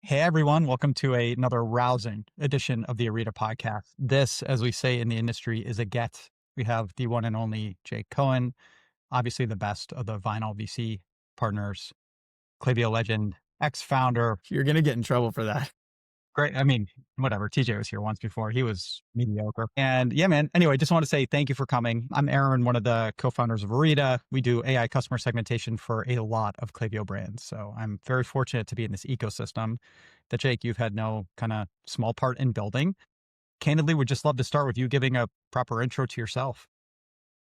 Hey everyone, welcome to another rousing edition of the Orita Podcast. This, as we say in the industry, is a get. We have the one and only Jake Cohen, obviously the best of the Vinyl.vc partners, Klaviyo legend, ex-founder. You're going to get in trouble for that. Great. I mean, whatever. TJ was here once before. He was mediocre. And yeah, man. Anyway, just want to say thank you for coming. I'm Aaron, one of the co-founders of Orita. We do AI customer segmentation for a lot of Klaviyo brands. So I'm very fortunate to be in this ecosystem that, Jake, you've had no kind of small part in building. Candidly, would just love to start with you giving a proper intro to yourself.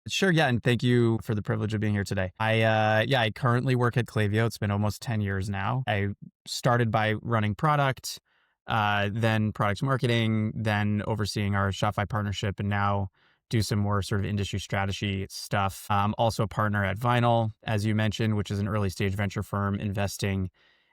Sure. Yeah. And thank you for the privilege of being here today. I currently work at Klaviyo. It's been almost 10 years now. I started by running product, then product marketing, then overseeing our Shopify partnership, and now do some more sort of industry strategy stuff. I'm also a partner at Vinyl, as you mentioned, which is an early stage venture firm investing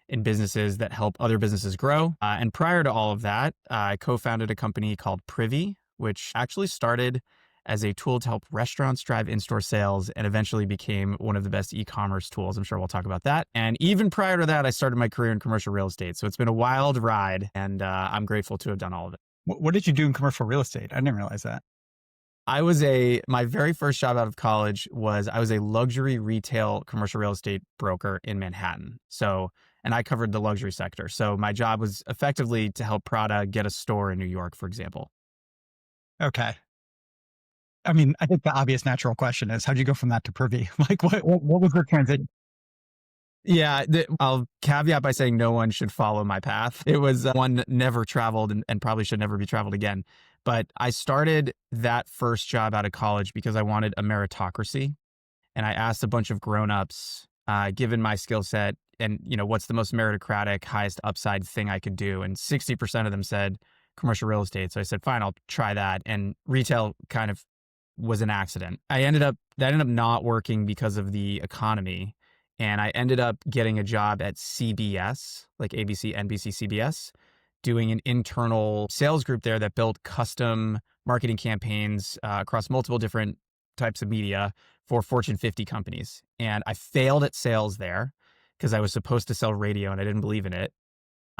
in businesses that help other businesses grow. And prior to all of that, I co-founded a company called Privy, which actually started as a tool to help restaurants drive in-store sales and eventually became one of the best e-commerce tools. I'm sure we'll talk about that. And even prior to that, I started my career in commercial real estate. So it's been a wild ride, and I'm grateful to have done all of it. What did you do in commercial real estate? I didn't realize that. My very first job out of college I was a luxury retail commercial real estate broker in Manhattan. And I covered the luxury sector. So my job was effectively to help Prada get a store in New York, for example. Okay. I mean, I think the obvious natural question is, how'd you go from that to Privy? Like, what was the transition? Yeah, I'll caveat by saying no one should follow my path. It was one never traveled and probably should never be traveled again. But I started that first job out of college because I wanted a meritocracy. And I asked a bunch of grownups, given my skill set and, what's the most meritocratic, highest upside thing I could do? And 60% of them said commercial real estate. So I said, fine, I'll try that. And retail kind of was an accident. That ended up not working because of the economy. And I ended up getting a job at CBS, like ABC, NBC, CBS, doing an internal sales group there that built custom marketing campaigns across multiple different types of media for Fortune 50 companies. And I failed at sales there because I was supposed to sell radio and I didn't believe in it.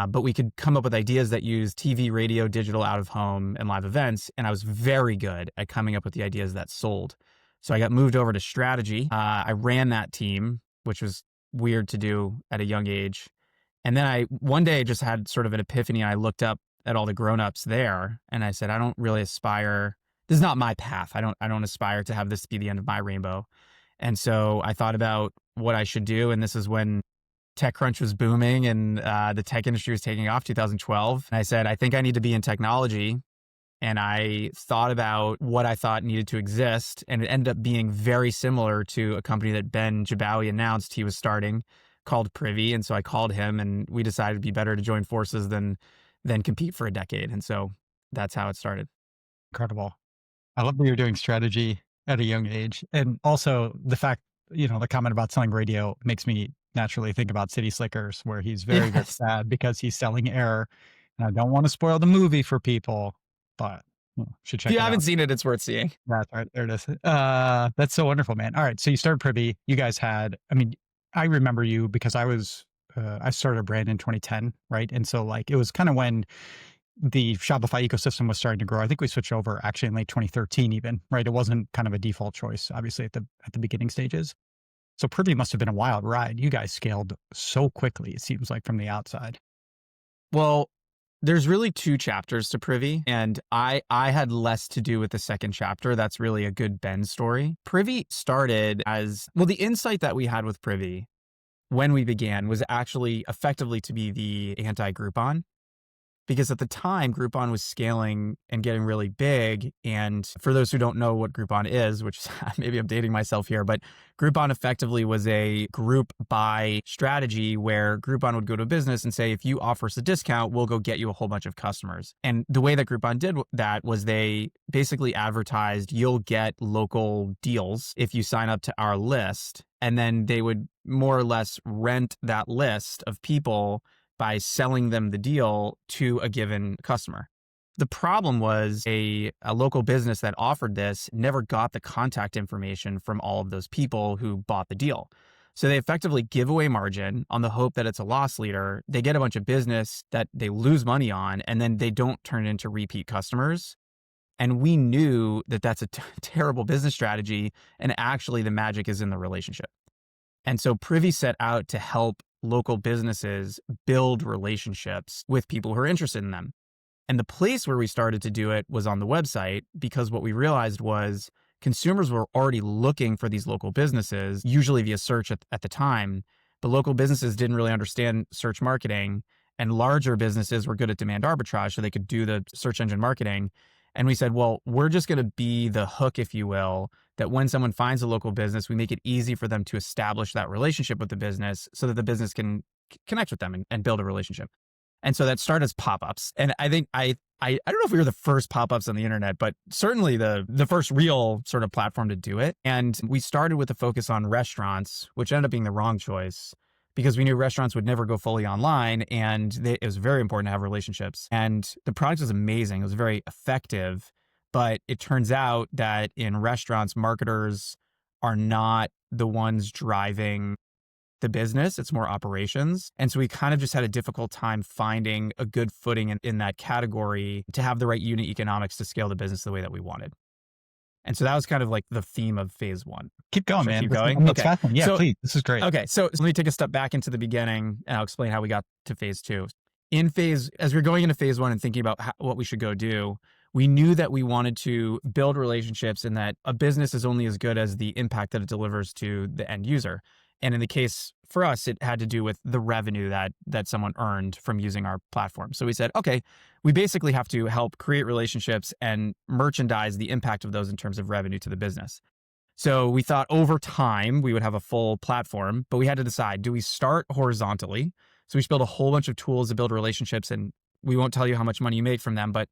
But we could come up with ideas that use TV, radio, digital, out of home, and live events. And I was very good at coming up with the ideas that sold. So I got moved over to strategy. I ran that team, which was weird to do at a young age. And then one day just had sort of an epiphany. I looked up at all the grownups there and I said, I don't really aspire. This is not my path. I don't aspire to have this be the end of my rainbow. And so I thought about what I should do. And this is when TechCrunch was booming and the tech industry was taking off, 2012. And I said, I think I need to be in technology. And I thought about what I thought needed to exist. And it ended up being very similar to a company that Ben Jabawi announced he was starting called Privy. And so I called him and we decided it'd be better to join forces than compete for a decade. And so that's how it started. Incredible. I love that you're doing strategy at a young age. And also the fact, the comment about selling radio makes me naturally think about City Slickers, where he's very, very sad because he's selling air. And I don't want to spoil the movie for people, but should check it out. If you haven't seen it, it's worth seeing. That's right. There it is. That's so wonderful, man. All right. So you started Privy. You guys I remember you because I started a brand in 2010, right? And so it was kind of when the Shopify ecosystem was starting to grow. I think we switched over actually in late 2013 even, right? It wasn't kind of a default choice, obviously at the beginning stages. So Privy must have been a wild ride. You guys scaled so quickly, it seems like, from the outside. Well, there's really two chapters to Privy, and I had less to do with the second chapter. That's really a good Ben story. Privy started the insight that we had with Privy when we began was actually effectively to be the anti-Groupon. Because at the time, Groupon was scaling and getting really big. And for those who don't know what Groupon is, which maybe I'm dating myself here, but Groupon effectively was a group buy strategy where Groupon would go to a business and say, if you offer us a discount, we'll go get you a whole bunch of customers. And the way that Groupon did that was they basically advertised, you'll get local deals if you sign up to our list. And then they would more or less rent that list of people by selling them the deal to a given customer. The problem was a local business that offered this never got the contact information from all of those people who bought the deal. So they effectively give away margin on the hope that it's a loss leader. They get a bunch of business that they lose money on, and then they don't turn it into repeat customers. And we knew that that's a terrible business strategy. And actually the magic is in the relationship. And so Privy set out to help local businesses build relationships with people who are interested in them. And the place where we started to do it was on the website, because what we realized was consumers were already looking for these local businesses, usually via search at the time, but local businesses didn't really understand search marketing, and larger businesses were good at demand arbitrage, so they could do the search engine marketing. And we said, well, we're just going to be the hook, if you will, that when someone finds a local business, we make it easy for them to establish that relationship with the business so that the business can connect with them and build a relationship. And so that started as pop-ups. And I think I don't know if we were the first pop-ups on the internet, but certainly the first real sort of platform to do it. And we started with a focus on restaurants, which ended up being the wrong choice, because we knew restaurants would never go fully online, and it was very important to have relationships. And the product was amazing. It was very effective, but it turns out that in restaurants, marketers are not the ones driving the business. It's more operations. And so we kind of just had a difficult time finding a good footing in that category to have the right unit economics to scale the business the way that we wanted. And so that was kind of like the theme of phase one. Keep going, man. Keep going? It's Okay. fascinating. Yeah, So- please. This is great. Okay, so let me take a step back into the beginning, and I'll explain how we got to phase two. As we're going into phase one and thinking about what we should go do, we knew that we wanted to build relationships, and that a business is only as good as the impact that it delivers to the end user. And in the case for us, it had to do with the revenue that someone earned from using our platform. So we said, okay, we basically have to help create relationships and merchandise the impact of those in terms of revenue to the business. So we thought over time we would have a full platform, but we had to decide, do we start horizontally? So we built a whole bunch of tools to build relationships, and we won't tell you how much money you make from them, but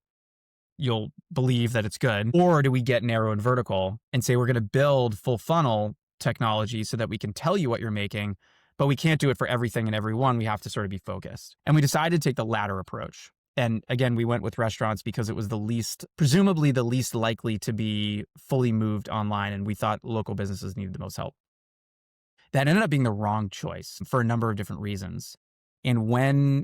you'll believe that it's good. Or do we get narrow and vertical and say we're going to build full funnel technology so that we can tell you what you're making, but we can't do it for everything and everyone. We have to sort of be focused. And we decided to take the latter approach. And again, we went with restaurants because it was presumably the least likely to be fully moved online. And we thought local businesses needed the most help. That ended up being the wrong choice for a number of different reasons. And when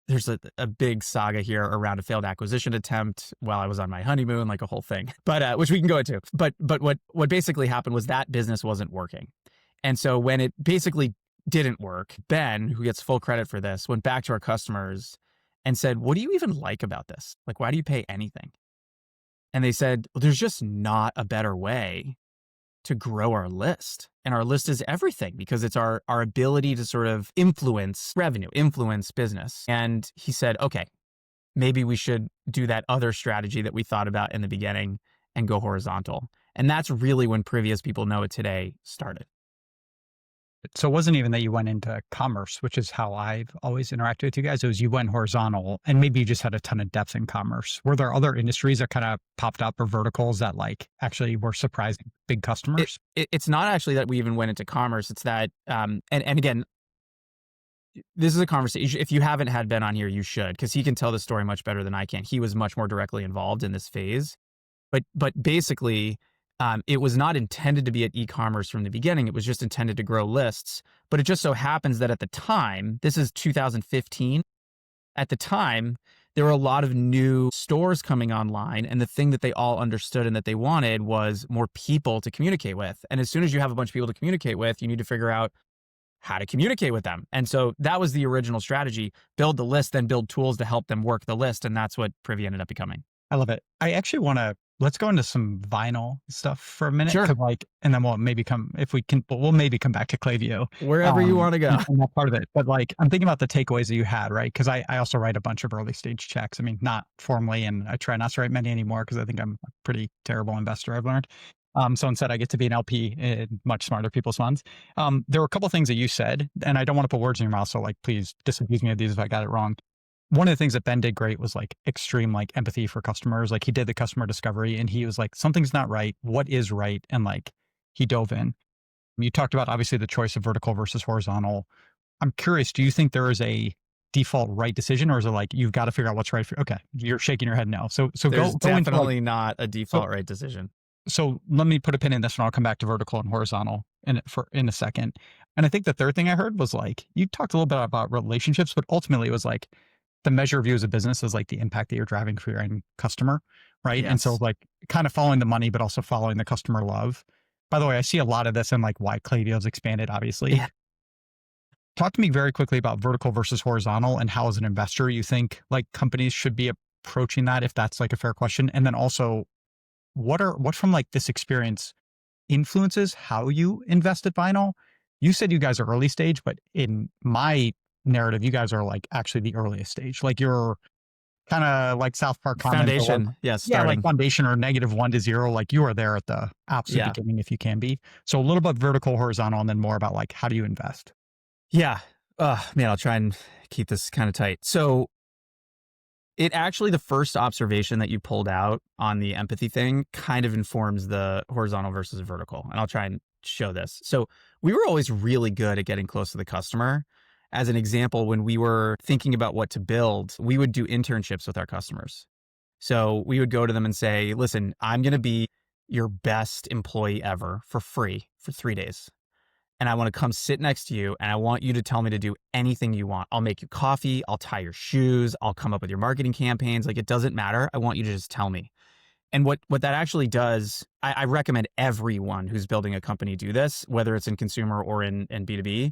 there's a big saga here around a failed acquisition attempt while I was on my honeymoon, like a whole thing, but which we can go into. But what basically happened was that business wasn't working. And so when it basically didn't work, Ben, who gets full credit for this, went back to our customers and said, what do you even like about this? Like, why do you pay anything? And they said, well, there's just not a better way to grow our list. And our list is everything, because it's our ability to sort of influence revenue, influence business. And he said, okay, maybe we should do that other strategy that we thought about in the beginning and go horizontal. And that's really when Privy, as people know it today, started. So it wasn't even that you went into commerce, which is how I've always interacted with you guys. It was you went horizontal, and maybe you just had a ton of depth in commerce. Were there other industries that kind of popped up, or verticals that like actually were surprising big customers? It's not actually that we even went into commerce. It's that, and again, this is a conversation. If you haven't had Ben on here, you should, because he can tell the story much better than I can. He was much more directly involved in this phase. But basically, it was not intended to be at e-commerce from the beginning. It was just intended to grow lists. But it just so happens that at the time, this is 2015, at the time, there were a lot of new stores coming online. And the thing that they all understood and that they wanted was more people to communicate with. And as soon as you have a bunch of people to communicate with, you need to figure out how to communicate with them. And so that was the original strategy: build the list, then build tools to help them work the list. And that's what Privy ended up becoming. I love it. I actually let's go into some vinyl stuff for a minute. Sure. And then we'll maybe come back to Klaviyo. Wherever you want to go. And that part of it. But like, I'm thinking about the takeaways that you had, right? Because I also write a bunch of early stage checks. I mean, not formally, and I try not to write many anymore because I think I'm a pretty terrible investor, I've learned. So instead I get to be an LP in much smarter people's funds. There were a couple of things that you said, and I don't want to put words in your mouth, so like, please disabuse me of these if I got it wrong. One of the things that Ben did great was like extreme like empathy for customers. Like he did the customer discovery, and he was like, something's not right. What is right? And like he dove in. You talked about obviously the choice of vertical versus horizontal. I'm curious, do you think there is a default right decision, or is it like you've got to figure out what's right for? Okay, you're shaking your head no. So There's go into definitely not a default right decision. So let me put a pin in this, and I'll come back to vertical and horizontal. in a second. And I think the third thing I heard was like, you talked a little bit about relationships, but ultimately it was like the measure of you as a business is like the impact that you're driving for your end customer, right? And so Yes. like kind of following the money, but also following the customer love. By the way, I see a lot of this in like why Klaviyo's expanded, obviously. Yeah. Talk to me very quickly about vertical versus horizontal and how as an investor you think like companies should be approaching that, if that's like a fair question. And then also what from like this experience influences how you invest at Vinyl? You said you guys are early stage, but in my narrative, you guys are like actually the earliest stage. Like you're kind of like South Park comment, but like, Foundation. Yes. yeah, like Starting. foundation or -1 to 0. Like you are there at the absolute Yeah. beginning if you can be. So a little bit vertical, horizontal, and then more about like how do you invest? Yeah. Man, I'll try and keep this kind of tight. So it actually, the first observation that you pulled out on the empathy thing kind of informs the horizontal versus vertical. And I'll try and show this. So we were always really good at getting close to the customer. As an example, when we were thinking about what to build, we would do internships with our customers. So we would go to them and say, listen, I'm going to be your best employee ever for free for 3 days. And I want to come sit next to you and I want you to tell me to do anything you want. I'll make you coffee. I'll tie your shoes. I'll come up with your marketing campaigns. Like, it doesn't matter. I want you to just tell me. And what that actually does, I recommend everyone who's building a company do this, whether it's in consumer or in B2B,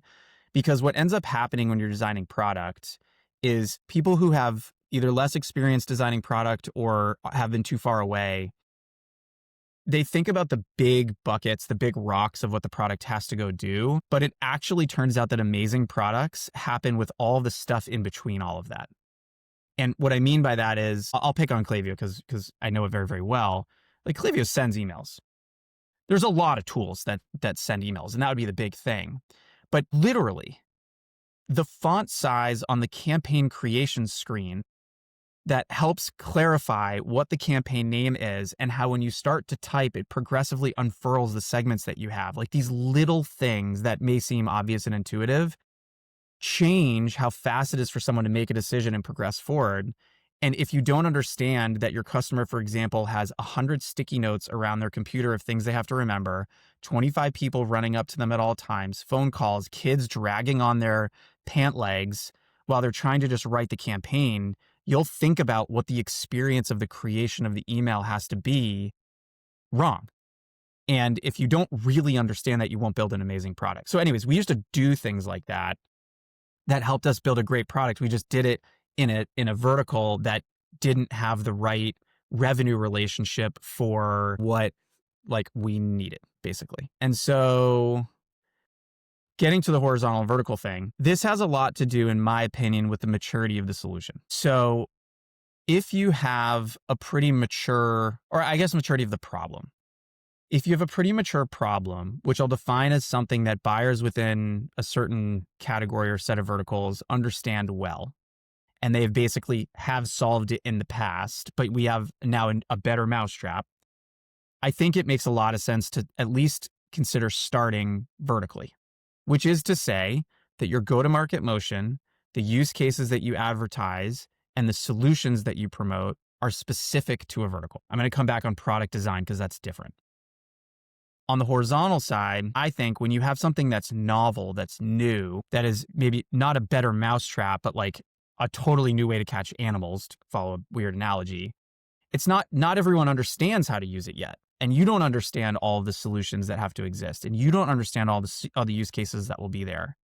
because what ends up happening when you're designing product is people who have either less experience designing product or have been too far away, they think about the big buckets, the big rocks of what the product has to go do, but it actually turns out that amazing products happen with all the stuff in between all of that. And what I mean by that is, I'll pick on Klaviyo because I know it very, very well. Like, Klaviyo sends emails. There's a lot of tools that send emails, and that would be the big thing. But literally, the font size on the campaign creation screen that helps clarify what the campaign name is and how when you start to type, it progressively unfurls the segments that you have. Like, these little things that may seem obvious and intuitive change how fast it is for someone to make a decision and progress forward. And if you don't understand that your customer, for example, has 100 sticky notes around their computer of things they have to remember, 25 people running up to them at all times, phone calls, kids dragging on their pant legs while they're trying to just write the campaign, you'll think about what the experience of the creation of the email has to be wrong. And if you don't really understand that, you won't build an amazing product. So anyways, we used to do things like that helped us build a great product. We just did it in a vertical that didn't have the right revenue relationship for what like we needed, basically. And so getting to the horizontal and vertical thing, this has a lot to do, in my opinion, with the maturity of the solution. So if you have a pretty mature, or I guess maturity of the problem, if you have a pretty mature problem, which I'll define as something that buyers within a certain category or set of verticals understand well, and they basically have solved it in the past, but we have now a better mousetrap, I think it makes a lot of sense to at least consider starting vertically, which is to say that your go-to-market motion, the use cases that you advertise, and the solutions that you promote are specific to a vertical. I'm going to come back on product design because that's different. On the horizontal side, I think when you have something that's novel, that's new, that is maybe not a better mousetrap, but like a totally new way to catch animals, to follow a weird analogy, it's not everyone understands how to use it yet. And you don't understand all of the solutions that have to exist. And you don't understand all the use cases that will be there.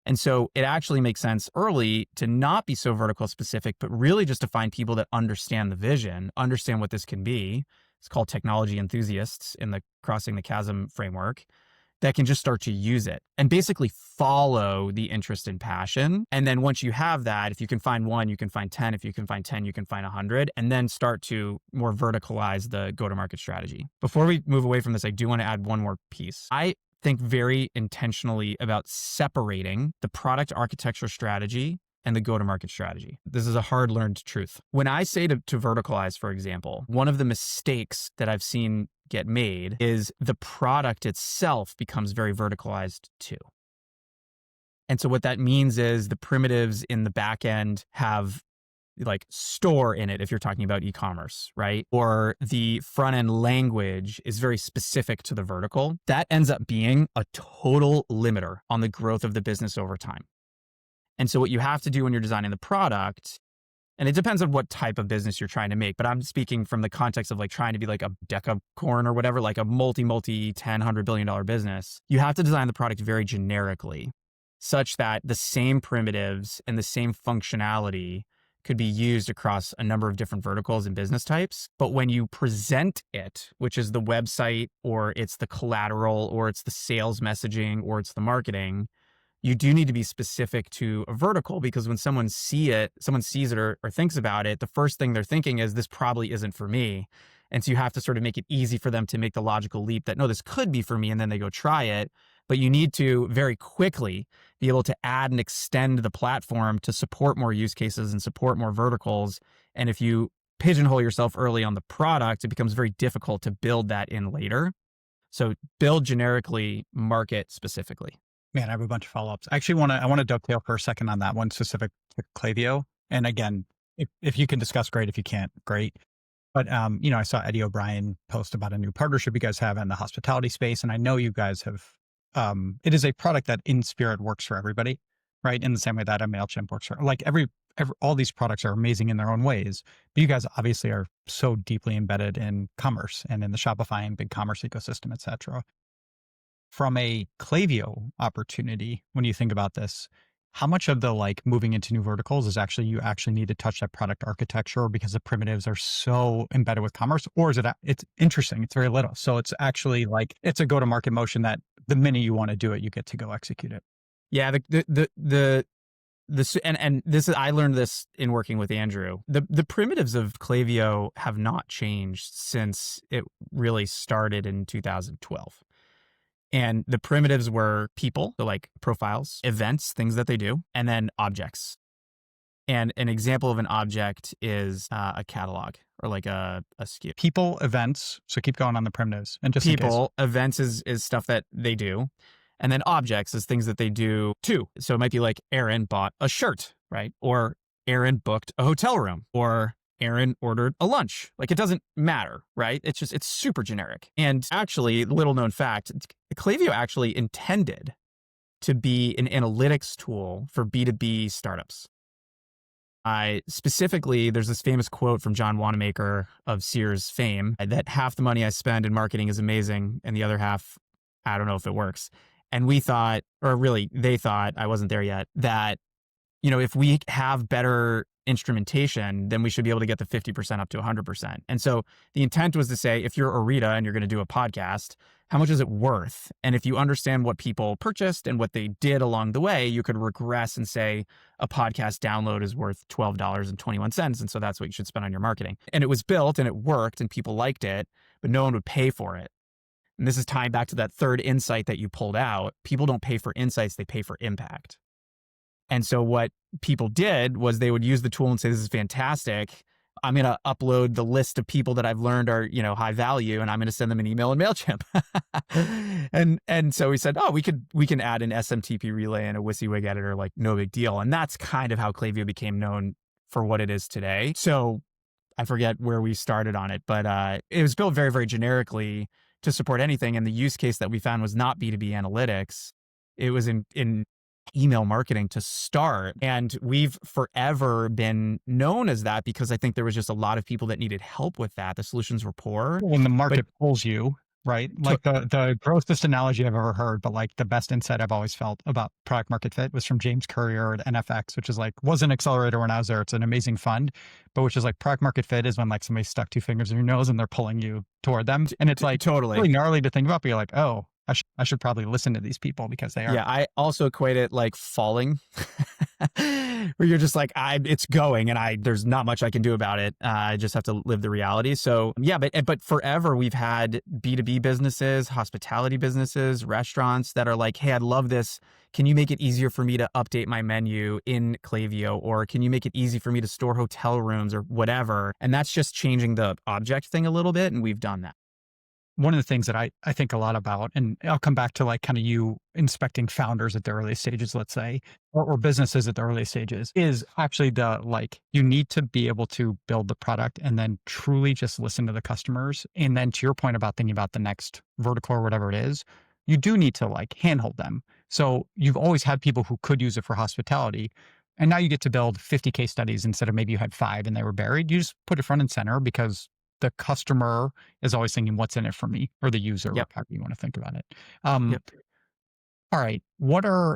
And so it actually makes sense early to not be so vertical specific, but really just to find people that understand the vision, understand what this can be. It's called technology enthusiasts in the Crossing the Chasm framework, that can just start to use it and basically follow the interest and passion. And then once you have that, if you can find one, you can find 10. If you can find 10, you can find 100, and then start to more verticalize the go-to-market strategy. Before we move away from this, I do want to add one more piece. I think very intentionally about separating the product architecture strategy and the go-to-market strategy. This is a hard-learned truth. When I say to verticalize, for example, one of the mistakes that I've seen get made is the product itself becomes very verticalized too. And so what that means is the primitives in the back end have like store in it if you're talking about e-commerce, right? Or the front end language is very specific to the vertical. That ends up being a total limiter on the growth of the business over time. And so what you have to do when you're designing the product, and it depends on what type of business you're trying to make, but I'm speaking from the context of like trying to be like a decacorn or whatever, like a multi $10, $100 billion business. You have to design the product very generically, such that the same primitives and the same functionality could be used across a number of different verticals and business types. But when you present it, which is the website, or it's the collateral, or it's the sales messaging, or it's the marketing, you do need to be specific to a vertical, because when someone sees it or thinks about it, the first thing they're thinking is, this probably isn't for me. And so you have to sort of make it easy for them to make the logical leap that, no, this could be for me. And then they go try it. But you need to very quickly be able to add and extend the platform to support more use cases and support more verticals. And if you pigeonhole yourself early on the product, it becomes very difficult to build that in later. So build generically, market specifically. Man, I have a bunch of follow-ups. I actually want to dovetail for a second on that one specific to Klaviyo. And again, if you can discuss, great. If you can't, great. But I saw Eddie O'Brien post about a new partnership you guys have in the hospitality space, and I know you guys have. It is a product that in spirit works for everybody, right? In the same way that a MailChimp works for, like every all these products are amazing in their own ways. But you guys obviously are so deeply embedded in commerce and in the Shopify and big commerce ecosystem, et cetera. From a Klaviyo opportunity, when you think about this, how much of the like moving into new verticals is actually you actually need to touch that product architecture because the primitives are so embedded with commerce? Or is it's interesting, it's very little. So it's actually like, it's a go-to-market motion that the minute you want to do it, you get to go execute it. Yeah, and this is, I learned this in working with Andrew. The primitives of Klaviyo have not changed since it really started in 2012. And the primitives were people, so like profiles, events, things that they do, and then objects. And an example of an object is a catalog or like a SKU. People, events. So keep going on the primitives. And just people, events is stuff that they do. And then objects is things that they do too. So it might be like Aaron bought a shirt, right? Or Aaron booked a hotel room, or Aaron ordered a lunch. Like, it doesn't matter, right? It's super generic. And actually, little known fact, Klaviyo actually intended to be an analytics tool for B2B startups. Specifically, there's this famous quote from John Wanamaker of Sears fame that half the money I spend in marketing is amazing, and the other half, I don't know if it works. And we thought, or really they thought, I wasn't there yet, that, if we have better instrumentation, then we should be able to get the 50% up to 100%. And so the intent was to say, if you're Orita and you're going to do a podcast, how much is it worth? And if you understand what people purchased and what they did along the way, you could regress and say a podcast download is worth $12.21. And so that's what you should spend on your marketing. And it was built and it worked and people liked it, but no one would pay for it. And this is tying back to that third insight that you pulled out. People don't pay for insights, they pay for impact. And so what people did was they would use the tool and say, this is fantastic. I'm going to upload the list of people that I've learned are, high value, and I'm going to send them an email in MailChimp. and so we said, oh, we can add an SMTP relay and a WYSIWYG editor, like no big deal. And that's kind of how Klaviyo became known for what it is today. So I forget where we started on it, but it was built very, very generically to support anything. And the use case that we found was not B2B analytics. It was in email marketing to start. And we've forever been known as that because I think there was just a lot of people that needed help with that. The solutions were poor. When the market pulls you, right? Like the grossest analogy I've ever heard, but like the best insight I've always felt about product market fit was from James Currier at NFX, which is like, was an accelerator when I was there. It's an amazing fund, but which is like product market fit is when like somebody stuck two fingers in your nose and they're pulling you toward them. And it's like totally really gnarly to think about, but you're like, oh, I should probably listen to these people because they are. Yeah, I also equate it like falling, where you're just like, it's going and there's not much I can do about it. I just have to live the reality. So yeah, but forever we've had B2B businesses, hospitality businesses, restaurants that are like, hey, I'd love this. Can you make it easier for me to update my menu in Klaviyo? Or can you make it easy for me to store hotel rooms or whatever? And that's just changing the object thing a little bit. And we've done that. one of the things that I think a lot about, and I'll come back to like kind of you inspecting founders at the early stages, let's say, or businesses at the early stages, is actually the like, you need to be able to build the product and then truly just listen to the customers. And then to your point about thinking about the next vertical or whatever it is, you do need to like handhold them. So you've always had people who could use it for hospitality. And now you get to build 50 case studies instead of maybe you had 5 and they were buried. You just put it front and center because the customer is always thinking, what's in it for me, or the user, or Yep. however you want to think about it. Um, Yep. all right.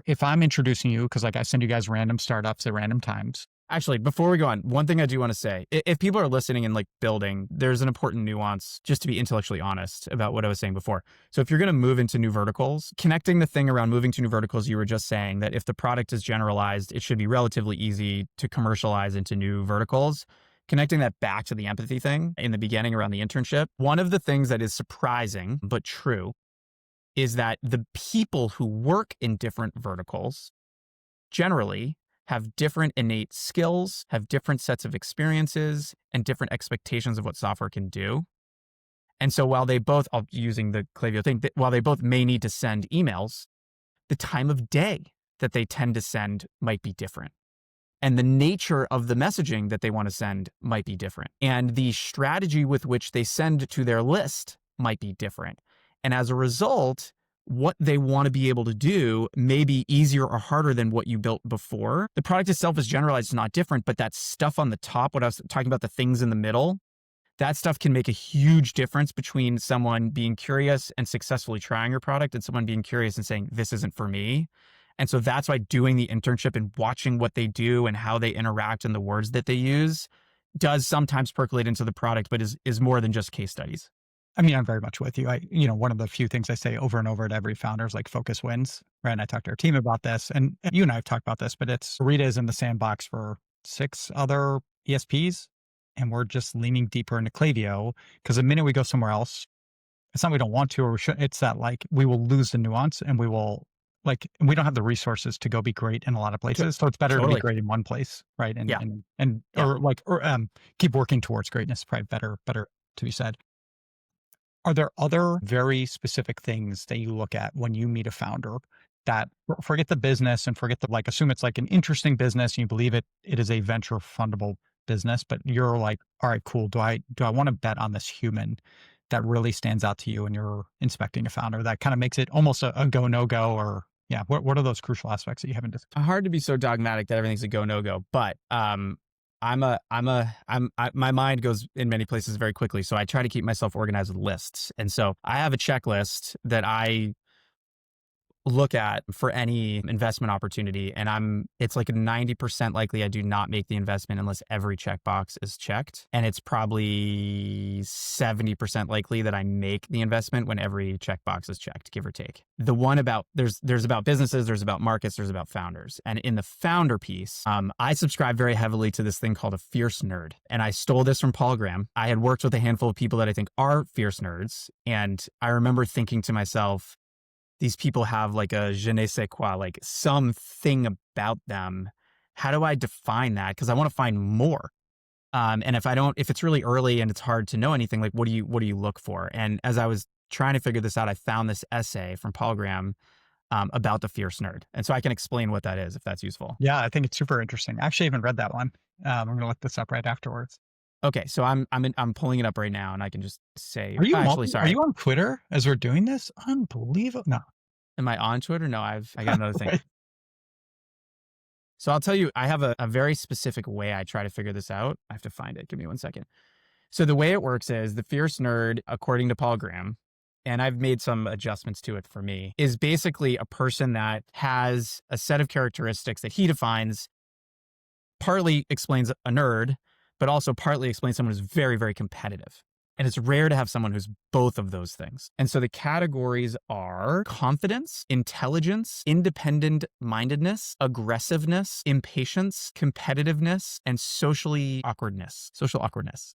If I'm introducing you, because like I send you guys random startups at random times. Actually, before we go on, one thing I do want to say, if people are listening and like building, there's an important nuance just to be intellectually honest about what I was saying before. So if you're going to move into new verticals, connecting the thing around moving to new verticals, you were just saying that if the product is generalized, it should be relatively easy to commercialize into new verticals. Connecting that back to the empathy thing in the beginning around the internship, one of the things that is surprising but true is that the people who work in different verticals generally have different innate skills, have different sets of experiences, and different expectations of what software can do. And so while they both, using the Klaviyo thing, while they both may need to send emails, the time of day that they tend to send might be different. And the nature of the messaging that they want to send might be different. And the strategy with which they send to their list might be different. And as a result, what they want to be able to do may be easier or harder than what you built before. The product itself is generalized, it's not different, but that stuff on the top, what I was talking about, the things in the middle, that stuff can make a huge difference between someone being curious and successfully trying your product and someone being curious and saying, this isn't for me. And so that's why doing the internship and watching what they do and how they interact and the words that they use does sometimes percolate into the product, but is more than just case studies. I mean, I'm very much with you. One of the few things I say over and over to every founder is like focus wins, right? And I talked to our team about this, and you and I have talked about this, but Orita is in the sandbox for 6 other ESPs, and we're just leaning deeper into Klaviyo because the minute we go somewhere else, it's not we don't want to, or we should, it's that like we will lose the nuance and we don't have the resources to go be great in a lot of places. So it's better to be great in one place, right? And, keep working towards greatness, probably better to be said. Are there other very specific things that you look at when you meet a founder that, forget the business and forget the, like, assume it's like an interesting business and you believe it is a venture fundable business, but you're like, all right, cool. Do I want to bet on this human that really stands out to you and you're inspecting a founder that kind of makes it almost a go, no go, or yeah. What are those crucial aspects that you haven't discussed? Hard to be so dogmatic that everything's a go, no go, but, my mind goes in many places very quickly. So I try to keep myself organized with lists. And so I have a checklist that I look at for any investment opportunity. And it's like a 90% likely I do not make the investment unless every checkbox is checked. And it's probably 70% likely that I make the investment when every checkbox is checked, give or take. The one about, there's about businesses, there's about markets, there's about founders. And in the founder piece, I subscribe very heavily to this thing called a fierce nerd. And I stole this from Paul Graham. I had worked with a handful of people that I think are fierce nerds. And I remember thinking to myself, these people have like a je ne sais quoi, like something about them. How do I define that? Because I want to find more. And if it's really early and it's hard to know anything, like what do you look for? And as I was trying to figure this out, I found this essay from Paul Graham about the fierce nerd. And so I can explain what that is if that's useful. Yeah, I think it's super interesting. I actually haven't read that one. I'm going to look this up right afterwards. Okay, so I'm pulling it up right now, and I can just say. Are you on Twitter as we're doing this? Unbelievable! No, am I on Twitter? No, I got another thing. Right. So I'll tell you, I have a very specific way I try to figure this out. I have to find it. Give me 1 second. So the way it works is the fierce nerd, according to Paul Graham, and I've made some adjustments to it for me, is basically a person that has a set of characteristics that he defines, partly explains a nerd, but also partly explains someone who's very, very competitive. And it's rare to have someone who's both of those things. And so the categories are confidence, intelligence, independent mindedness, aggressiveness, impatience, competitiveness, and social awkwardness.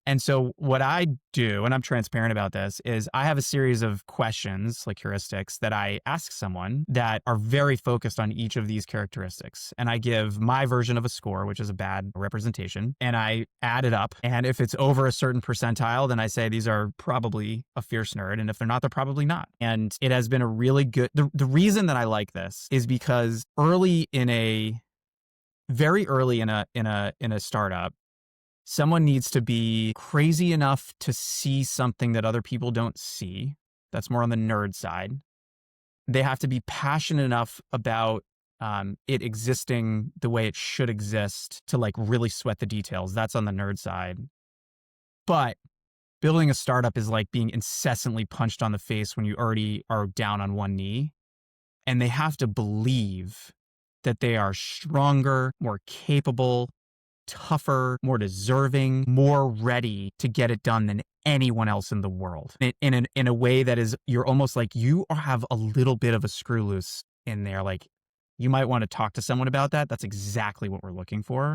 And so what I do, and I'm transparent about this, is I have a series of questions, like heuristics, that I ask someone that are very focused on each of these characteristics. And I give my version of a score, which is a bad representation, and I add it up. And if it's over a certain percentile, then I say, these are probably a fierce nerd. And if they're not, they're probably not. And it has been a really good, the reason that I like this is because very early in a startup, someone needs to be crazy enough to see something that other people don't see. That's more on the nerd side. They have to be passionate enough about it existing the way it should exist to like really sweat the details. That's on the nerd side. But building a startup is like being incessantly punched on the face when you already are down on one knee. And they have to believe that they are stronger, more capable, tougher, more deserving, more ready to get it done than anyone else in the world. In a way that is, you're almost like you have a little bit of a screw loose in there. Like you might want to talk to someone about that. That's exactly what we're looking for.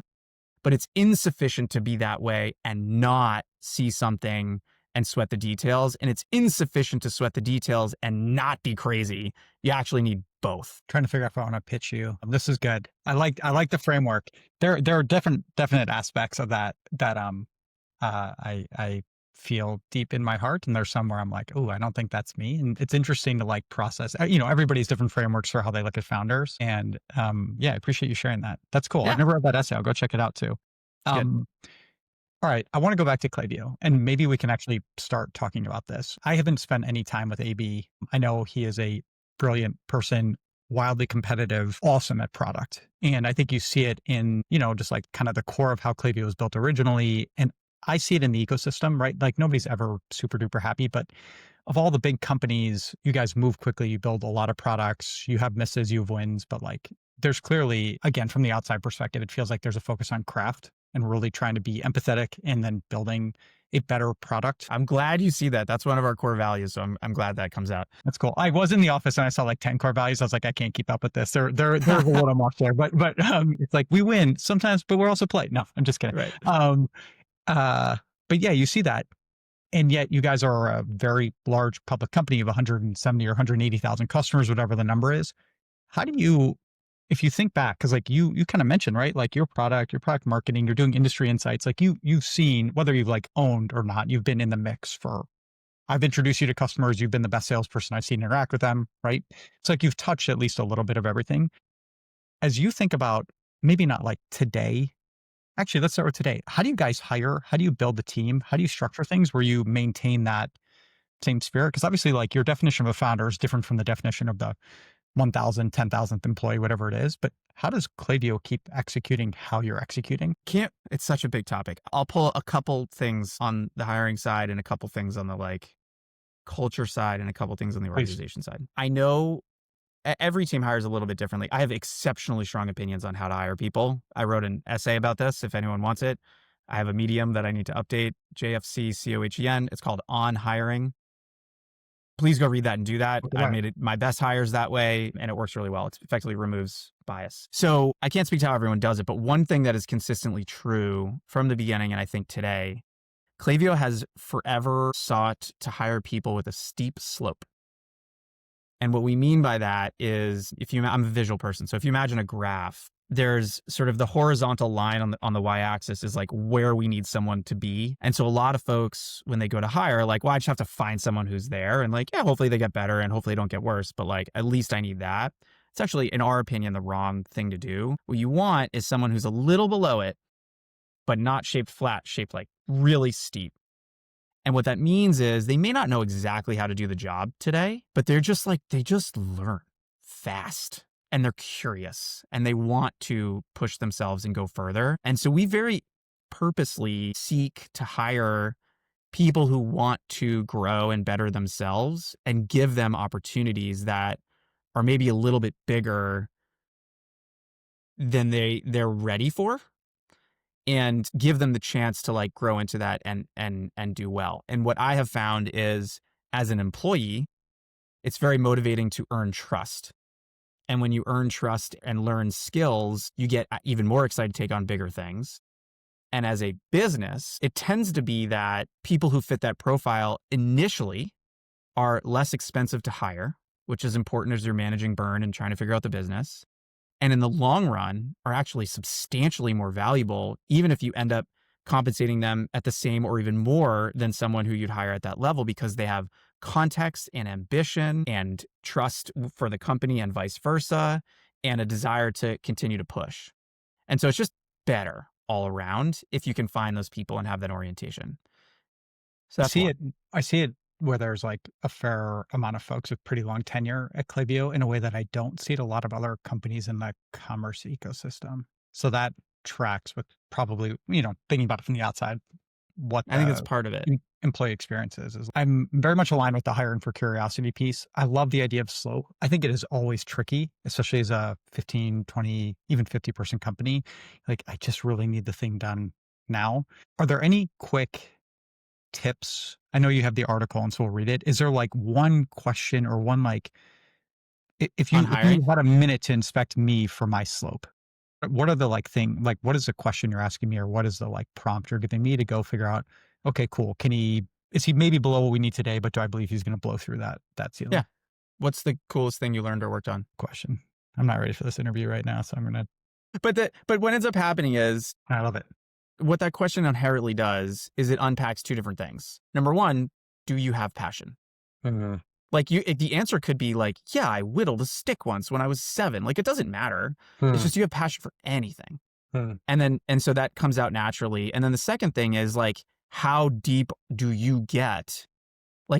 But it's insufficient to be that way and not see something and sweat the details. And it's insufficient to sweat the details and not be crazy. You actually need both. Trying to figure out if I want to pitch you. This is good. I like the framework. There are definite aspects of that I feel deep in my heart, and there's some where I'm like, oh, I don't think that's me. And it's interesting to like process. Everybody's different frameworks for how they look at founders, and I appreciate you sharing that. That's cool. Yeah. I've never read that essay. I'll go check it out too. All right, I want to go back to Klaviyo, and maybe we can actually start talking about this. I haven't spent any time with AB. I know he is a brilliant person, wildly competitive, awesome at product. And I think you see it in, just like kind of the core of how Klaviyo was built originally. And I see it in the ecosystem, right? Like nobody's ever super duper happy, but of all the big companies, you guys move quickly, you build a lot of products, you have misses, you have wins, but like there's clearly, again, from the outside perspective, it feels like there's a focus on craft and really trying to be empathetic and then building a better product. I'm glad you see that. That's one of our core values. So I'm glad that comes out. That's cool. I was in the office and I saw like 10 core values. I was like, I can't keep up with this. They're a little off there, but it's like we win sometimes, but we're also polite. No, I'm just kidding. Right. But yeah, you see that. And yet you guys are a very large public company of 170 or 180,000 customers, whatever the number is. How do you, if you think back, because like you kind of mentioned, right? Like your product marketing, you're doing industry insights, like you've seen, whether you've like owned or not, you've been in the mix for, I've introduced you to customers, you've been the best salesperson I've seen interact with them, right? It's like you've touched at least a little bit of everything. As you think about, maybe not like today, actually, let's start with today. How do you guys hire? How do you build the team? How do you structure things where you maintain that same spirit? Because obviously like your definition of a founder is different from the definition of the 1,000, 10,000th employee, whatever it is. But how does Klaviyo keep executing how you're executing? It's such a big topic. I'll pull a couple things on the hiring side and a couple things on the like culture side and a couple things on the organization side. I know every team hires a little bit differently. I have exceptionally strong opinions on how to hire people. I wrote an essay about this if anyone wants it. I have a Medium that I need to update, JFC Cohen. It's called On Hiring. Please go read that and do that. Yeah. I made it my best hires that way, and it works really well. It effectively removes bias. So I can't speak to how everyone does it, but one thing that is consistently true from the beginning, and I think today, Klaviyo has forever sought to hire people with a steep slope. And what we mean by that is, I'm a visual person. So if you imagine a graph, there's sort of the horizontal line on the y-axis is like where we need someone to be. And so a lot of folks, when they go to hire, like, well, I just have to find someone who's there and like, yeah, hopefully they get better and hopefully they don't get worse. But like, at least I need that. It's actually, in our opinion, the wrong thing to do. What you want is someone who's a little below it, but not shaped flat, shaped like really steep. And what that means is they may not know exactly how to do the job today, but they just learn fast and they're curious and they want to push themselves and go further. And so we very purposely seek to hire people who want to grow and better themselves and give them opportunities that are maybe a little bit bigger than they're ready for, and give them the chance to like grow into that and do well. And what I have found is, as an employee, it's very motivating to earn trust. And when you earn trust and learn skills, you get even more excited to take on bigger things. And as a business, it tends to be that people who fit that profile initially are less expensive to hire, which is important as you're managing burn and trying to figure out the business. And in the long run are actually substantially more valuable, even if you end up compensating them at the same or even more than someone who you'd hire at that level because they have context and ambition and trust for the company and vice versa, and a desire to continue to push. And so it's just better all around if you can find those people and have that orientation. So that's I see it where there's like a fair amount of folks with pretty long tenure at Klaviyo in a way that I don't see at a lot of other companies in the commerce ecosystem. So that tracks with probably, thinking about it from the outside, what I think it's the part of it. employee experience is. I'm very much aligned with the hiring for curiosity piece. I love the idea of slow. I think it is always tricky, especially as a 15, 20, even 50-person company. Like, I just really need the thing done now. Are there any quick tips? I know you have the article and so we'll read it. Is there like one question or one if you had a minute to inspect me for my slope, what are the what is the question you're asking me, or what is the prompt you're giving me to go figure out, okay, cool. Is he maybe below what we need today, but do I believe he's going to blow through that ceiling? Yeah. What's the coolest thing you learned or worked on? Question. I'm not ready for this interview right now, so I'm going to. But what ends up happening is, I love it. What that question inherently does is it unpacks two different things. Number one, do you have passion? Mm-hmm. The answer could be yeah, I whittled a stick once when I was 7. It doesn't matter. It's just you have passion for anything. And so that comes out naturally. And then the second thing is how deep do you get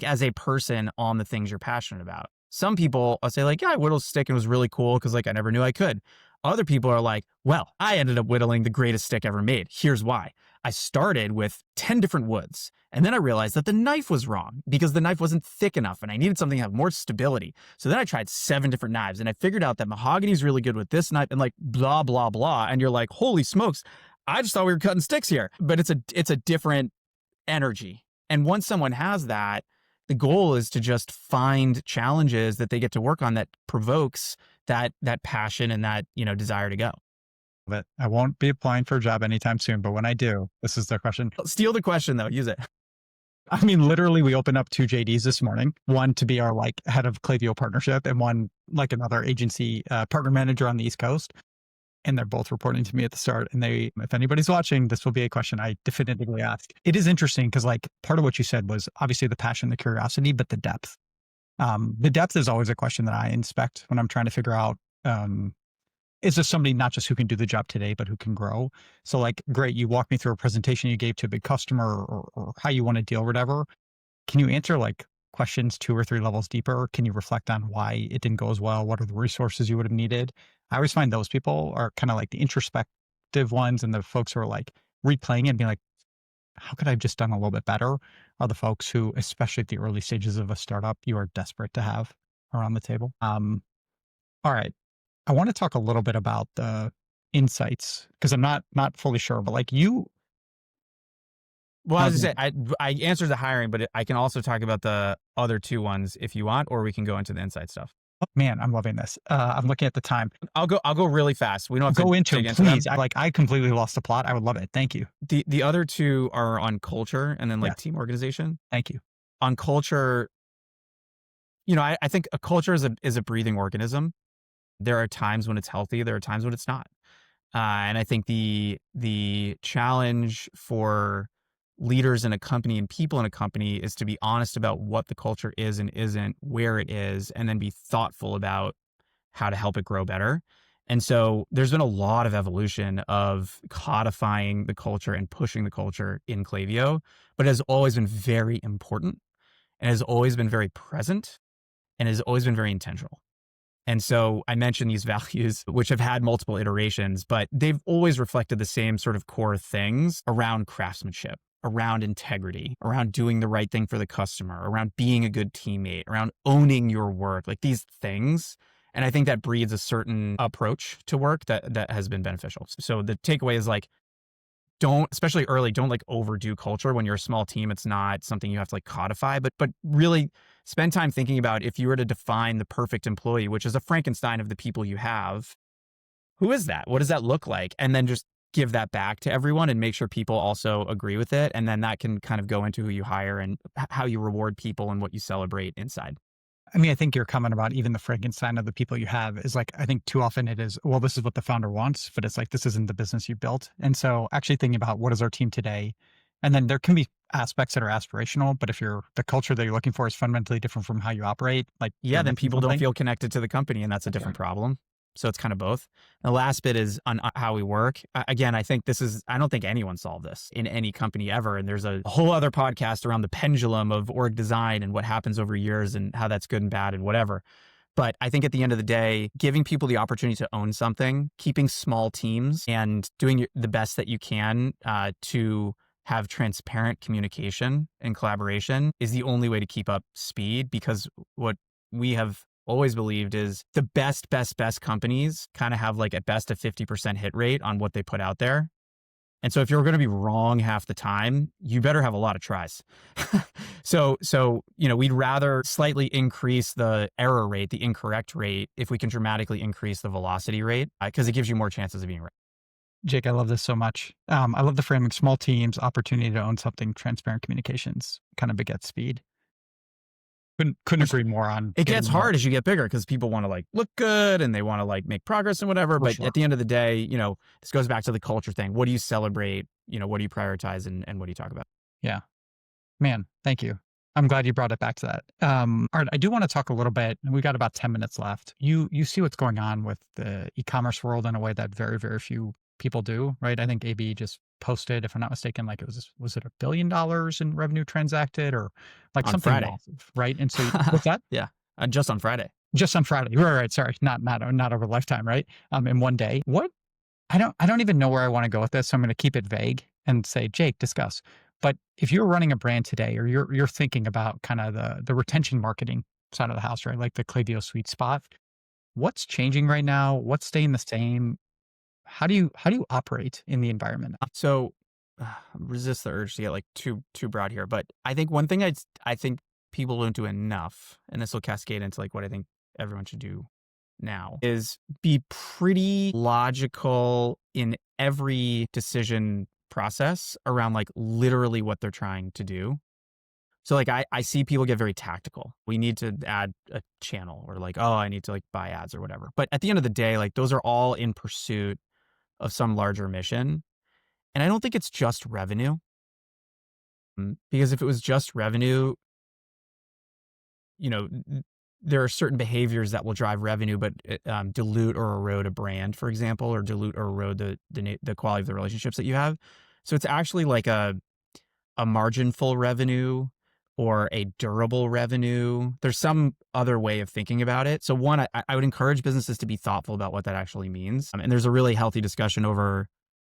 as a person on the things you're passionate about? Some people, I'll say yeah, I whittled a stick and it was really cool because I never knew I could. Other people are well, I ended up whittling the greatest stick ever made. Here's why. I started with 10 different woods, and then I realized that the knife was wrong because the knife wasn't thick enough and I needed something to have more stability. So then I tried 7 different knives and I figured out that mahogany is really good with this knife and blah, blah, blah. And you're holy smokes, I just thought we were cutting sticks here. But it's a different energy. And once someone has that, the goal is to just find challenges that they get to work on that provokes that passion and that, desire to go. But I won't be applying for a job anytime soon. But when I do, this is the question. Steal the question though. Use it. I mean, literally, we opened up 2 JDs this morning. One to be our head of Klaviyo partnership, and one another agency partner manager on the East Coast. And they're both reporting to me at the start. And if anybody's watching, this will be a question I definitively ask. It is interesting because part of what you said was obviously the passion, the curiosity, but the depth. The depth is always a question that I inspect when I'm trying to figure out, is this somebody not just who can do the job today, but who can grow? So great, you walked me through a presentation you gave to a big customer or how you want to deal or whatever. Can you answer questions 2 or 3 levels deeper? Can you reflect on why it didn't go as well? What are the resources you would have needed? I always find those people are kind of the introspective ones, and the folks who are replaying it and being how could I have just done a little bit better, are the folks who, especially at the early stages of a startup, you are desperate to have around the table. All right. I want to talk a little bit about the insights because I'm not fully sure, but you. Well, as I say, I answered the hiring, but I can also talk about the other 2 ones if you want, or we can go into the insight stuff. Oh, man, I'm loving this. I'm looking at the time. I'll go really fast. We don't have go to into it, please. I completely lost the plot. I would love it. Thank you. The other 2 are on culture and then team organization. Thank you. On culture, I think a culture is a breathing organism. There are times when it's healthy. There are times when it's not. And I think the challenge for leaders in a company and people in a company is to be honest about what the culture is and isn't, where it is, and then be thoughtful about how to help it grow better. And so there's been a lot of evolution of codifying the culture and pushing the culture in Klaviyo, but it has always been very important and has always been very present and has always been very intentional. And so I mentioned these values, which have had multiple iterations, but they've always reflected the same sort of core things around craftsmanship, around integrity, around doing the right thing for the customer, around being a good teammate, around owning your work, these things. And I think that breeds a certain approach to work that has been beneficial. So the takeaway is especially early, don't overdo culture. When you're a small team, it's not something you have to codify, but really spend time thinking about, if you were to define the perfect employee, which is a Frankenstein of the people you have, who is that? What does that look like? And then just give that back to everyone and make sure people also agree with it. And then that can kind of go into who you hire and how you reward people and what you celebrate inside. I mean, I think your comment about even the Frankenstein of the people you have is like, I think too often it is, well, this is what the founder wants, but it's like, this isn't the business you built. And so actually thinking about what is our team today? And then there can be aspects that are aspirational, but if the culture that you're looking for is fundamentally different from how you operate, like Yeah, you're then missing people don't something. feel connected to the company, and that's a Yeah. different problem. So it's kind of both. The last bit is on how we work. Again, I think I don't think anyone solved this in any company ever. And there's a whole other podcast around the pendulum of org design and what happens over years and how that's good and bad and whatever. But I think at the end of the day, giving people the opportunity to own something, keeping small teams, and doing the best that you can to have transparent communication and collaboration is the only way to keep up speed, because what we have always believed is the best companies kind of have like at best a 50% hit rate on what they put out there. And so if you're going to be wrong half the time, you better have a lot of tries. So, we'd rather slightly increase the error rate, the incorrect rate, if we can dramatically increase the velocity rate, because it gives you more chances of being right. Jake, I love this so much. I love the framing: small teams, opportunity to own something, transparent communications, kind of begets speed. Couldn't Which agree more on it getting gets more hard as you get bigger because people want to like look good and they want to like make progress and whatever. for But sure. at the end of the day, this goes back to the culture thing. What do you celebrate? What do you prioritize and what do you talk about? Yeah. Man, thank you. I'm glad you brought it back to that. All right, I do want to talk a little bit. We got about 10 minutes left. You see what's going on with the e-commerce world in a way that very, very few people do, right? I think AB just posted, if I'm not mistaken, like was it $1 billion in revenue transacted or like On something Friday. massive, right? And so what's that? Yeah. Just on Friday. Just on Friday. Right. Sorry. Not over lifetime, right? In one day. What I don't even know where I want to go with this, so I'm going to keep it vague and say, Jake, discuss. But if you're running a brand today, or you're thinking about kind of the retention marketing side of the house, right? Like the Klaviyo sweet spot, what's changing right now? What's staying the same? How do you operate in the environment? So resist the urge to get like too broad here. But I think one thing I think people don't do enough, and this will cascade into like what I think everyone should do now, is be pretty logical in every decision process around like literally what they're trying to do. So like I see people get very tactical. We need to add a channel, or like, oh, I need to like buy ads or whatever. But at the end of the day, like those are all in pursuit of some larger mission. And I don't think it's just revenue. Because if it was just revenue, you know, there are certain behaviors that will drive revenue, but dilute or erode a brand, for example, or dilute or erode the quality of the relationships that you have. So it's actually like a marginful revenue or a durable revenue. There's some other way of thinking about it. So one, I would encourage businesses to be thoughtful about what that actually means. And there's a really healthy discussion over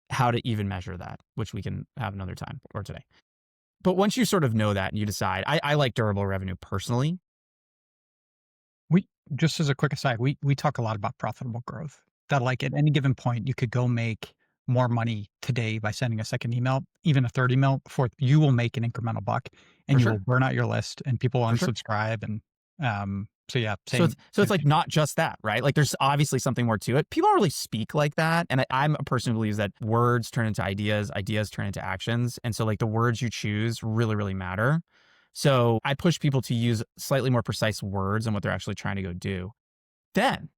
how to even measure that, which we can have another time or today. But once you sort of know that and you decide, I like durable revenue personally. We just as a quick aside, we talk a lot about profitable growth. That like at any given point, you could go make more money today by sending a second email, even a third email. Fourth, you will make an incremental buck, For and you will sure. burn out your list, and people will For sure. unsubscribe. And so yeah, So same. it's like not just that, right? Like there's obviously something more to it. People don't really speak like that. And I'm a person who believes that words turn into ideas, ideas turn into actions. And so like the words you choose really, really matter. So I push people to use slightly more precise words on what they're actually trying to go do. Then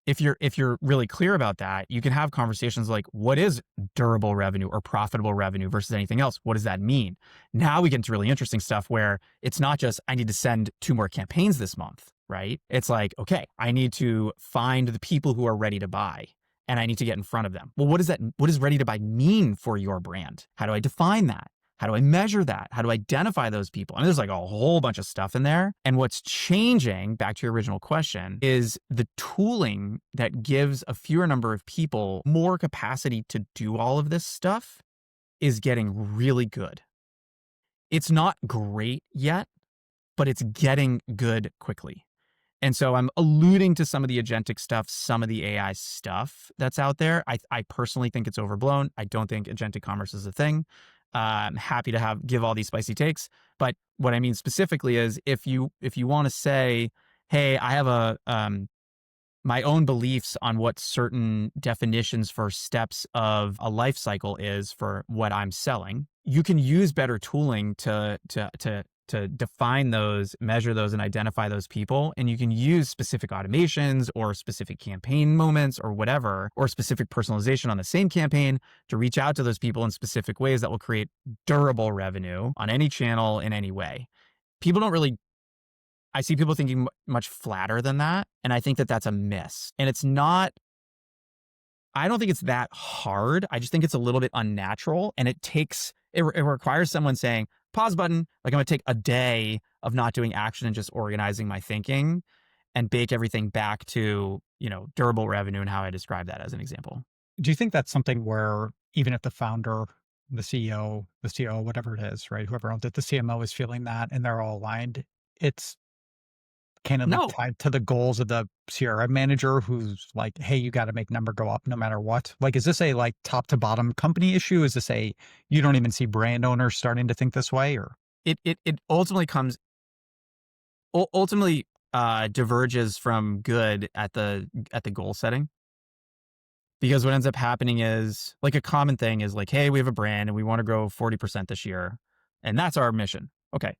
if you're really clear about that, you can have conversations like, what is durable revenue or profitable revenue versus anything else? What does that mean? Now we get into really interesting stuff where it's not just, I need to send 2 more campaigns this month, right? It's like, okay, I need to find the people who are ready to buy and I need to get in front of them. Well, what does ready to buy mean for your brand? How do I define that? How do I measure that? How do I identify those people? And there's like a whole bunch of stuff in there. And what's changing, back to your original question, is the tooling that gives a fewer number of people more capacity to do all of this stuff is getting really good. It's not great yet, but it's getting good quickly. And so I'm alluding to some of the agentic stuff, some of the AI stuff that's out there. I personally think it's overblown. I don't think agentic commerce is a thing. I'm happy to give all these spicy takes. But what I mean specifically is if you want to say, hey, I have my own beliefs on what certain definitions for steps of a life cycle is for what I'm selling, you can use better tooling to to define those, measure those, and identify those people. And you can use specific automations or specific campaign moments or whatever, or specific personalization on the same campaign to reach out to those people in specific ways that will create durable revenue on any channel in any way. People don't really, I see people thinking much flatter than that. And I think that that's a miss. And it's not, I don't think it's that hard. I just think it's a little bit unnatural, and it requires someone saying, pause button, like I'm going to take a day of not doing action and just organizing my thinking and bake everything back to, durable revenue and how I describe that as an example. Do you think that's something where even if the founder, the CEO, the COO, whatever it is, right, whoever owns it, the CMO is feeling that and they're all aligned, it's kind of like No, tied to the goals of the CRM manager who's like, hey, you got to make number go up no matter what? Like, is this a like top to bottom company issue? Is this a, you don't even see brand owners starting to think this way, or? it ultimately ultimately diverges from good at the goal setting. Because what ends up happening is, like, a common thing is like, hey, we have a brand and we want to grow 40% this year. And that's our mission. Okay.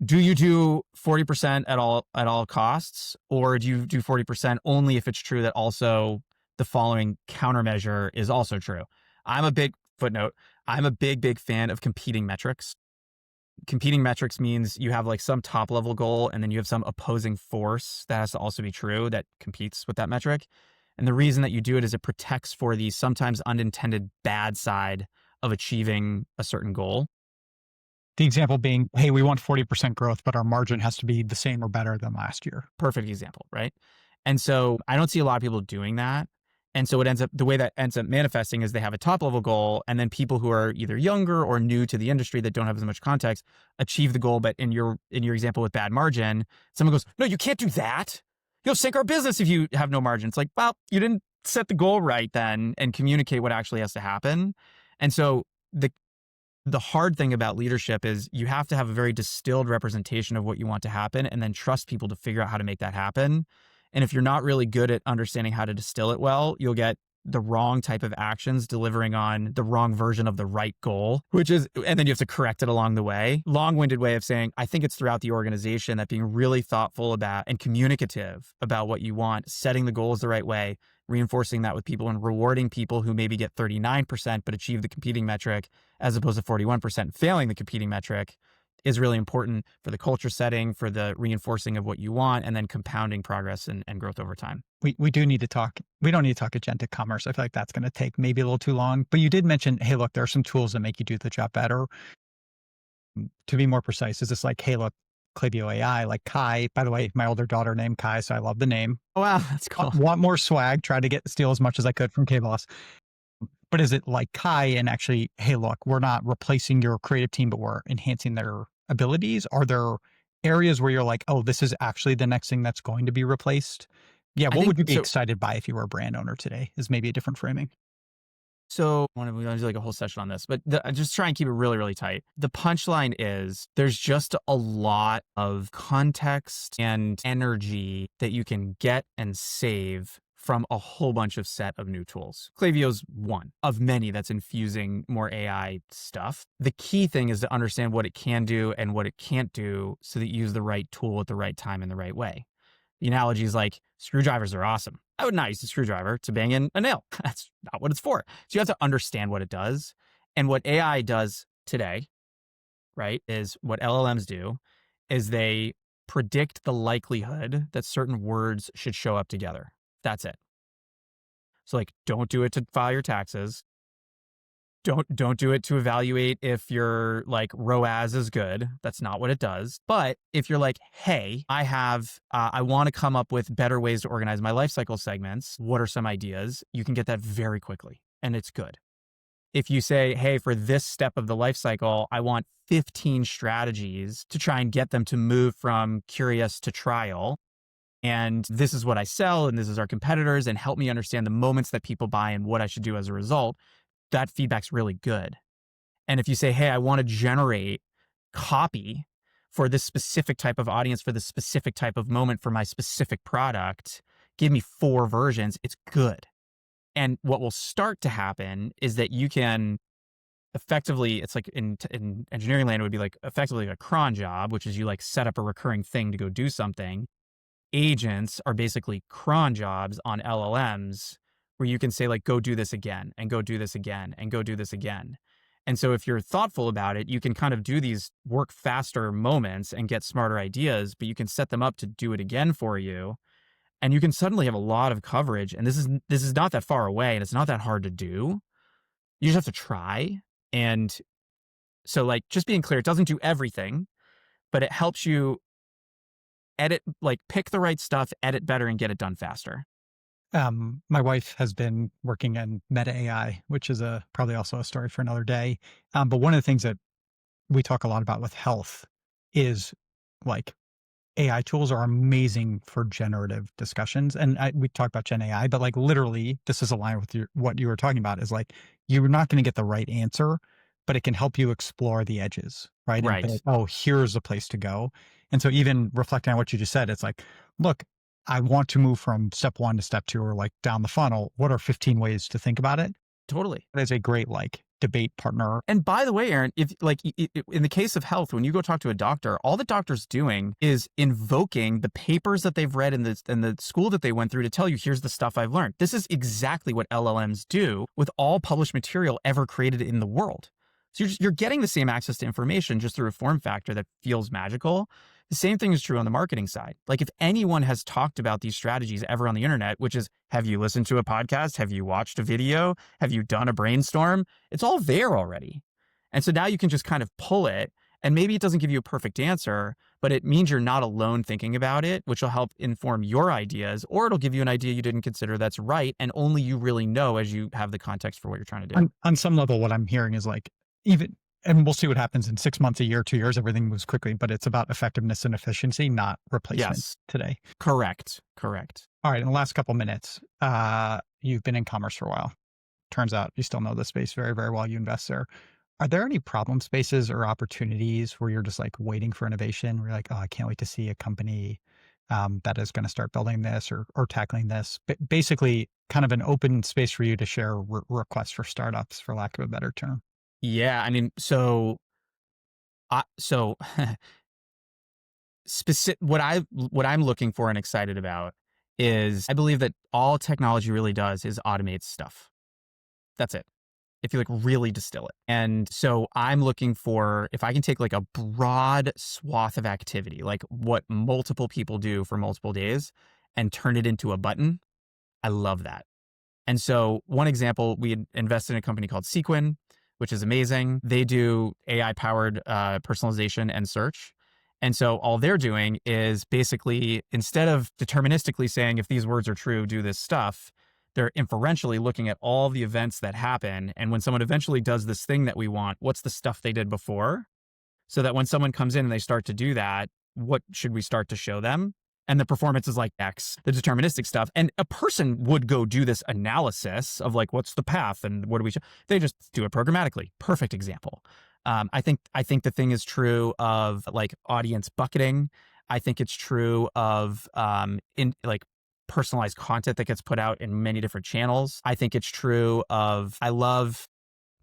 Do you do 40% at all costs, or do you do 40% only if it's true that also the following countermeasure is also true? I'm a big fan of competing metrics. Competing metrics means you have like some top level goal and then you have some opposing force that has to also be true that competes with that metric. And the reason that you do it is it protects for the sometimes unintended bad side of achieving a certain goal. The example being, hey, we want 40% growth, but our margin has to be the same or better than last year. Perfect example, right? And so I don't see a lot of people doing that. And so the way that ends up manifesting is they have a top level goal, and then people who are either younger or new to the industry that don't have as much context achieve the goal. But in your example with bad margin, someone goes, no, you can't do that. You'll sink our business if you have no margin. It's like, well, you didn't set the goal right then and communicate what actually has to happen. And so the hard thing about leadership is you have to have a very distilled representation of what you want to happen and then trust people to figure out how to make that happen. And if you're not really good at understanding how to distill it well, you'll get the wrong type of actions delivering on the wrong version of the right goal, and then you have to correct it along the way. Long-winded way of saying, I think it's throughout the organization that being really thoughtful about and communicative about what you want, setting the goals the right way, reinforcing that with people and rewarding people who maybe get 39% but achieve the competing metric as opposed to 41% failing the competing metric is really important for the culture setting, for the reinforcing of what you want, and then compounding progress and growth over time. We don't need to talk agentic commerce. I feel like that's going to take maybe a little too long, but you did mention, hey, look, there are some tools that make you do the job better. To be more precise, is this like, hey, look, Klaviyo AI, like Kai, by the way, my older daughter named Kai, so I love the name. Oh, wow, that's cool. Want more swag, try to steal as much as I could from K-Boss. But is it like Kai and actually, hey, look, we're not replacing your creative team, but we're enhancing their abilities? Are there areas where you're like, oh, this is actually the next thing that's going to be replaced? Yeah. What would you be excited by if you were a brand owner today is maybe a different framing. So we want to do like a whole session on this, but just try and keep it really, really tight. The punchline is there's just a lot of context and energy that you can get and save from a whole bunch of set of new tools. Klaviyo's one of many that's infusing more AI stuff. The key thing is to understand what it can do and what it can't do so that you use the right tool at the right time in the right way. The analogy is like, screwdrivers are awesome. I would not use a screwdriver to bang in a nail. That's not what it's for. So you have to understand what it does. And what AI does today, right, is what LLMs do is they predict the likelihood that certain words should show up together. That's it. So like, don't do it to file your taxes. Don't do it to evaluate if your like ROAS is good. That's not what it does. But if you're like, hey, I want to come up with better ways to organize my lifecycle segments. What are some ideas? You can get that very quickly, and it's good. If you say, hey, for this step of the life cycle, I want 15 strategies to try and get them to move from curious to trial. And this is what I sell, and this is our competitors, and help me understand the moments that people buy and what I should do as a result. That feedback's really good. And if you say, hey, I want to generate copy for this specific type of audience, for this specific type of moment, for my specific product, give me 4 versions, it's good. And what will start to happen is that you can effectively, it's like in engineering land, it would be like effectively a cron job, which is you like set up a recurring thing to go do something. Agents are basically cron jobs on LLMs where you can say like, go do this again and go do this again and go do this again. And so if you're thoughtful about it, you can kind of do these work faster moments and get smarter ideas, but you can set them up to do it again for you. And you can suddenly have a lot of coverage. And this is not that far away and it's not that hard to do. You just have to try. And so like just being clear, it doesn't do everything, but it helps you edit, like pick the right stuff, edit better, and get it done faster. My wife has been working in Meta AI, which is probably also a story for another day. But one of the things that we talk a lot about with health is like AI tools are amazing for generative discussions. And we talk about Gen AI, but like literally, this is aligned with what you were talking about is like, you're not going to get the right answer, but it can help you explore the edges, right? And be Right. like, oh, here's a place to go. And so even reflecting on what you just said, it's like, look, I want to move from step one to step two or like down the funnel. What are 15 ways to think about it? Totally. That is a great like debate partner. And by the way, Aaron, if like in the case of health, when you go talk to a doctor, all the doctor's doing is invoking the papers that they've read in the school that they went through to tell you, here's the stuff I've learned. This is exactly what LLMs do with all published material ever created in the world. So you're getting the same access to information just through a form factor that feels magical. The same thing is true on the marketing side. Like if anyone has talked about these strategies ever on the internet, which is, have you listened to a podcast? Have you watched a video? Have you done a brainstorm? It's all there already. And so now you can just kind of pull it, and maybe it doesn't give you a perfect answer, but it means you're not alone thinking about it, which will help inform your ideas, or it'll give you an idea you didn't consider that's right. And only you really know as you have the context for what you're trying to do. On some level, what I'm hearing is like, even, and we'll see what happens in 6 months, a year, 2 years, everything moves quickly, but it's about effectiveness and efficiency, not replacement Yes. today. Correct. All right. In the last couple minutes, you've been in commerce for a while. Turns out you still know the space very, very well. You invest there. Are there any problem spaces or opportunities where you're just like waiting for innovation? Where you're like, oh, I can't wait to see a company that is going to start building this or tackling this. But basically, kind of an open space for you to share requests for startups, for lack of a better term. Yeah. I mean, so specific, what I'm looking for and excited about is I believe that all technology really does is automate stuff. That's it. If you like really distill it. And so I'm looking for, if I can take like a broad swath of activity, like what multiple people do for multiple days and turn it into a button. I love that. And so one example, we had invested in a company called Sequin, which is amazing. They do AI powered personalization and search. And so all they're doing is basically, instead of deterministically saying, if these words are true, do this stuff, they're inferentially looking at all the events that happen. And when someone eventually does this thing that we want, what's the stuff they did before? So that when someone comes in and they start to do that, what should we start to show them? And the performance is like X, the deterministic stuff. And a person would go do this analysis of like, what's the path and what do we show? They just do it programmatically. Perfect example. I think the thing is true of like audience bucketing. I think it's true of in like personalized content that gets put out in many different channels. I think it's true of,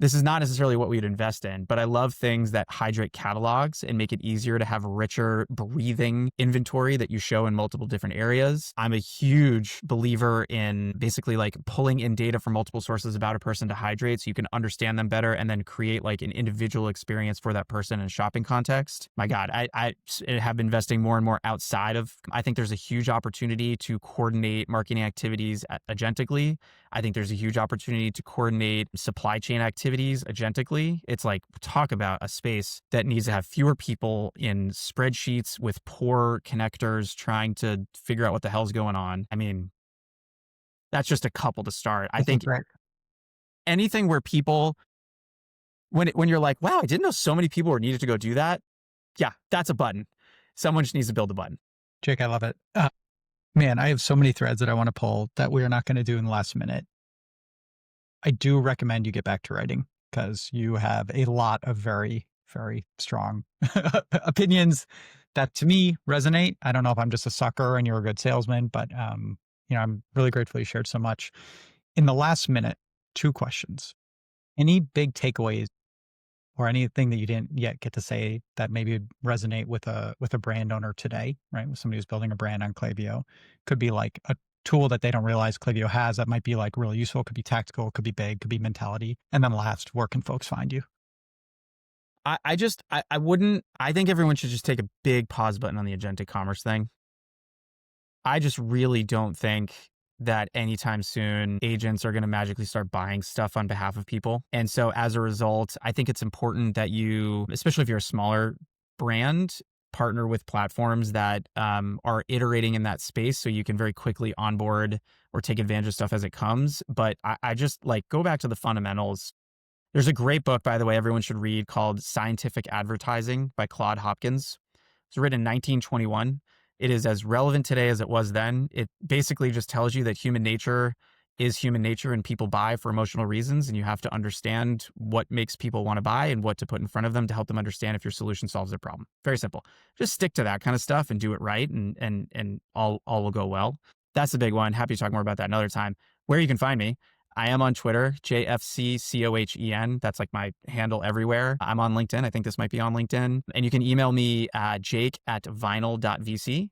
this is not necessarily what we'd invest in, but I love things that hydrate catalogs and make it easier to have richer breathing inventory that you show in multiple different areas. I'm a huge believer in basically like pulling in data from multiple sources about a person to hydrate so you can understand them better and then create like an individual experience for that person in a shopping context. My God, I have been investing more and more outside of, I think there's a huge opportunity to coordinate marketing activities agentically. I think there's a huge opportunity to coordinate supply chain activities agentically. It's like, talk about a space that needs to have fewer people in spreadsheets with poor connectors trying to figure out what the hell's going on. I mean, that's just a couple to start. I think anything where people, when you're like, wow, I didn't know so many people were needed to go do that. Yeah, that's a button. Someone just needs to build a button. Jake, I love it. Man, I have so many threads that I want to pull that we are not going to do in the last minute. I do recommend you get back to writing because you have a lot of very, very strong opinions that to me resonate. I don't know if I'm just a sucker and you're a good salesman, but I'm really grateful you shared so much. In the last minute, 2 questions. Any big takeaways or anything that you didn't yet get to say that maybe would resonate with a brand owner today, right? With somebody who's building a brand on Klaviyo. Could be like a tool that they don't realize Klaviyo has that might be like really useful, could be tactical, could be big, could be mentality. And then last, where can folks find you? I wouldn't, I think everyone should just take a big pause button on the agentic commerce thing. I just really don't think that anytime soon agents are going to magically start buying stuff on behalf of people. And so as a result, I think it's important that you, especially if you're a smaller brand, partner with platforms that are iterating in that space so you can very quickly onboard or take advantage of stuff as it comes. But I just like go back to the fundamentals. There's a great book, by the way, everyone should read called Scientific Advertising by Claude Hopkins. It was written in 1921. It is as relevant today as it was then. It basically just tells you that human nature is human nature and people buy for emotional reasons. And you have to understand what makes people want to buy and what to put in front of them to help them understand if your solution solves their problem. Very simple. Just stick to that kind of stuff and do it right, and all will go well. That's the big one. Happy to talk more about that another time. Where you can find me, I am on Twitter, JFCCOHEN. That's like my handle everywhere. I'm on LinkedIn. I think this might be on LinkedIn. And you can email me at jake@vinyl.vc,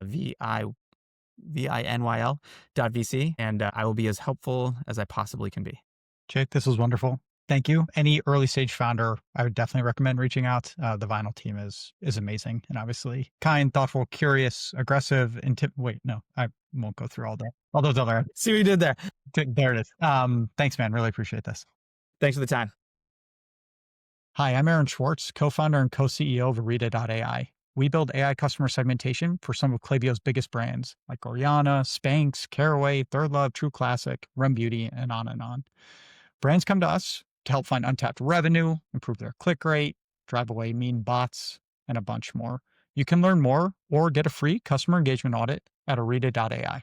VINYL.vc. And I will be as helpful as I possibly can be. Jake, this was wonderful. Thank you. Any early stage founder, I would definitely recommend reaching out. The Vinyl team is amazing, and obviously kind, thoughtful, curious, aggressive, wait, no, I won't go through all those other. See what you did there. There it is. Thanks, man. Really appreciate this. Thanks for the time. Hi, I'm Aaron Schwartz, co-founder and co-CEO of Orita.ai. We build AI customer segmentation for some of Klaviyo's biggest brands like Oriana, Spanx, Caraway, Third Love, True Classic, Run Beauty, and on and on. Brands come to us to help find untapped revenue, improve their click rate, drive away mean bots, and a bunch more. You can learn more or get a free customer engagement audit at Orita.ai.